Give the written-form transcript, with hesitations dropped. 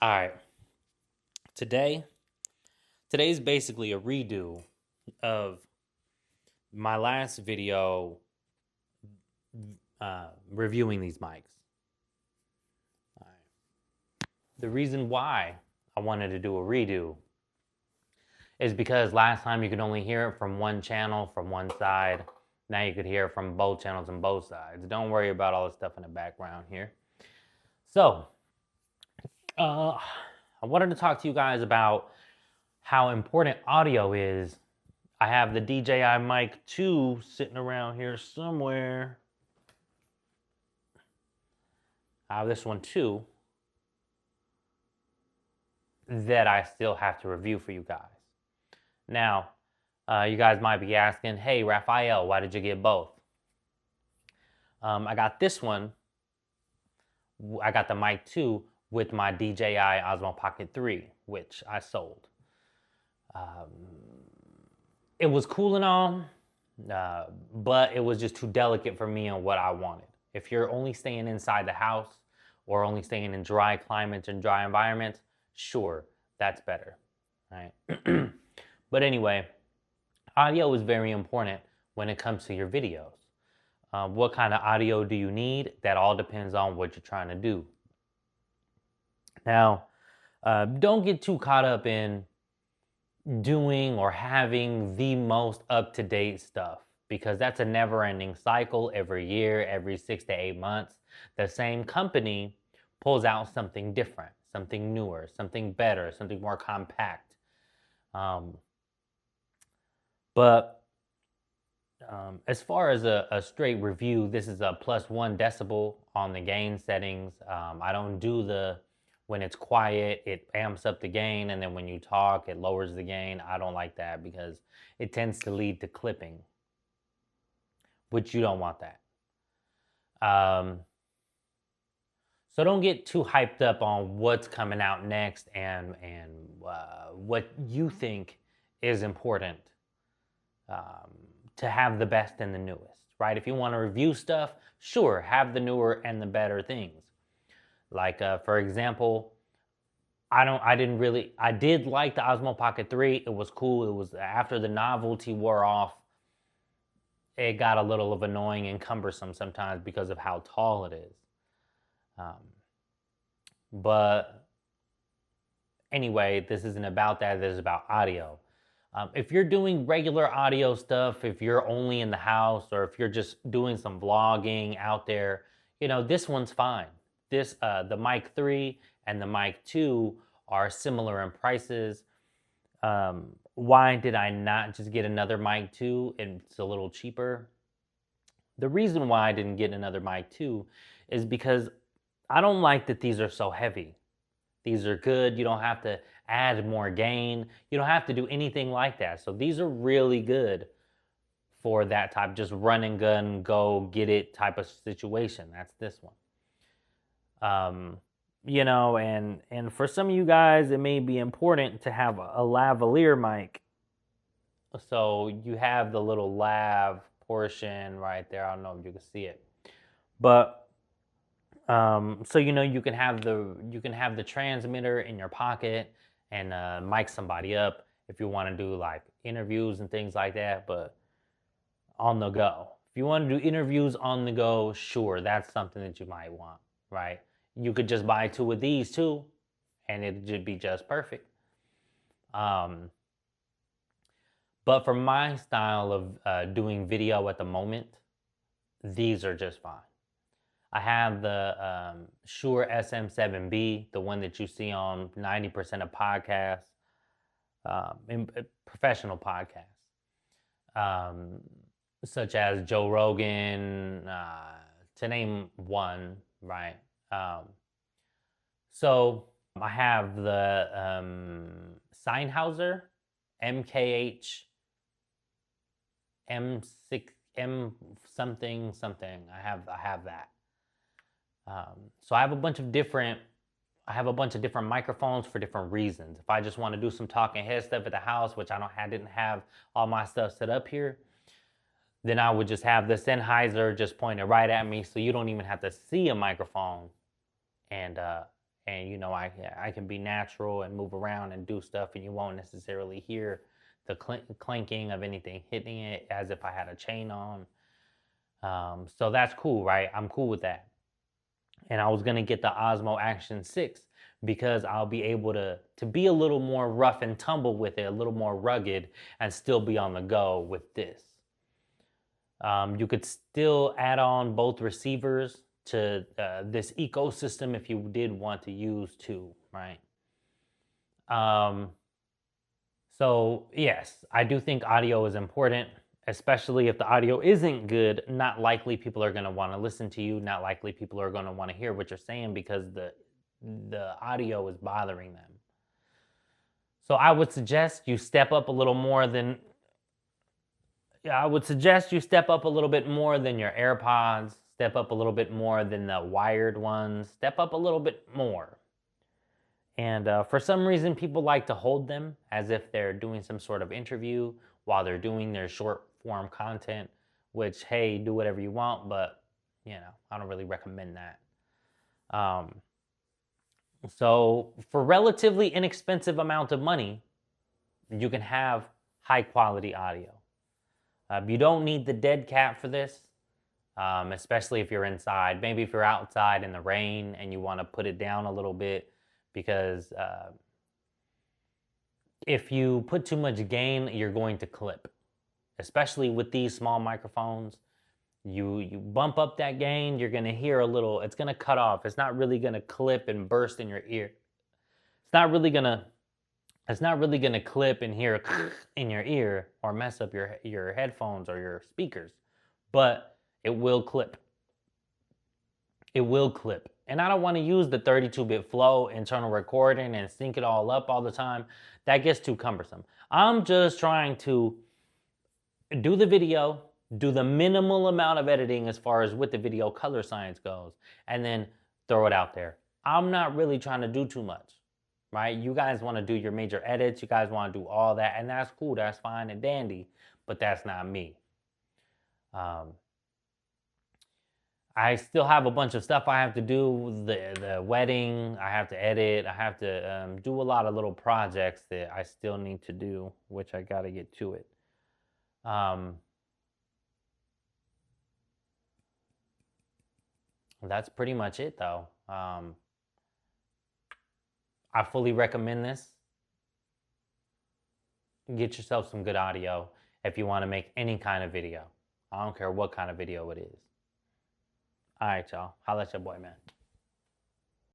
All right. Today's basically a redo of my last video reviewing these mics. All right. The reason why I wanted to do a redo is because last time you could only hear it from one channel, from one side. Now you could hear it from both channels and both sides. Don't worry about all the stuff in the background here. So, I wanted to talk to you guys about how important audio is. I have the DJI MIC 2 sitting around here somewhere. I have this one too that I still have to review for you guys. Now, you guys might be asking, hey, Raphael, why did you get both? I got this one. I got the mic 2 with my DJI Osmo Pocket 3, which I sold. It was cool and all, but it was just too delicate for me and what I wanted. If you're only staying inside the house or only staying in dry climates and dry environments, sure, that's better, right? But anyway, audio is very important when it comes to your videos. What kind of audio do you need? That all depends on what you're trying to do. Now, don't get too caught up in doing or having the most up-to-date stuff, because that's a never-ending cycle. Every year, every 6 to 8 months, the same company pulls out something different, something newer, something better, something more compact. But as far as a straight review, this is a +1 decibel on the gain settings. I don't do when it's quiet, it amps up the gain, and then when you talk, it lowers the gain. I don't like that because it tends to lead to clipping, which you don't want that. So don't get too hyped up on what's coming out next and what you think is important to have the best and the newest, right? If you want to review stuff, sure, have the newer and the better things. Like, for example, I did like the Osmo Pocket 3. It was cool. It was after the novelty wore off, it got a little of annoying and cumbersome sometimes because of how tall it is. But anyway, this isn't about that. This is about audio. If you're doing regular audio stuff, if you're only in the house, or if you're just doing some vlogging out there, this one's fine. The mic 3 and the mic 2 are similar in prices. Why did I not just get another mic 2? It's a little cheaper. The reason why I didn't get another mic 2 is because I don't like that these are so heavy. These are good. You don't have to add more gain. You don't have to do anything like that. So these are really good for that type, just run and gun, go get it type of situation. That's this one. And for some of you guys, it may be important to have a lavalier mic. So you have the little lav portion right there. I don't know if you can see it, but so you can have the transmitter in your pocket and mic somebody up if you want to do like interviews and things like that, but on the go. If you want to do interviews on the go, sure, that's something that you might want, right? You could just buy 2 of these too, and it should be just perfect. But for my style of doing video at the moment, these are just fine. I have the Shure SM7B, the one that you see on 90% of podcasts, professional podcasts, such as Joe Rogan, to name one, right? So I have the Sennheiser MKH M6 M something. I have that. So I have a bunch of different microphones for different reasons. If I just want to do some talking head stuff at the house, which I didn't have all my stuff set up here, then I would just have the Sennheiser just pointed right at me, so you don't even have to see a microphone, and and I can be natural and move around and do stuff, and you won't necessarily hear the clanking of anything hitting it as if I had a chain on. So that's cool, right? I'm cool with that. And I was gonna get the Osmo Action 6 because I'll be able to be a little more rough and tumble with it, a little more rugged, and still be on the go with this. You could still add on both receivers to this ecosystem if you did want to use two, right? So yes, I do think audio is important, especially if the audio isn't good. Not likely people are going to want to listen to you. Not likely people are going to want to hear what you're saying because the audio is bothering them. So I would suggest you step up a little more than. I would suggest you step up a little bit more than your AirPods. Step up a little bit more than the wired ones. Step up a little bit more. And for some reason, people like to hold them as if they're doing some sort of interview while they're doing their short form content, which, hey, do whatever you want, but, I don't really recommend that. So for relatively inexpensive amount of money, you can have high quality audio. You don't need the dead cat for this, especially if you're inside. Maybe if you're outside in the rain and you want to put it down a little bit, because if you put too much gain, you're going to clip. Especially with these small microphones, you bump up that gain, you're going to hear a little, it's going to cut off. It's not really going to clip and burst in your ear. It's not really going to clip and hear in your ear or mess up your headphones or your speakers, but it will clip. It will clip. And I don't want to use the 32-bit flow internal recording and sync it all up all the time. That gets too cumbersome. I'm just trying to do the video, do the minimal amount of editing as far as with the video color science goes, and then throw it out there. I'm not really trying to do too much, right? You guys want to do your major edits. You guys want to do all that, and that's cool. That's fine and dandy, but that's not me. I still have a bunch of stuff I have to do, the wedding, I have to edit, I have to do a lot of little projects that I still need to do, which I got to get to it. That's pretty much it, though. I fully recommend this. Get yourself some good audio if you want to make any kind of video. I don't care what kind of video it is. All right, y'all. Holla at your boy, man.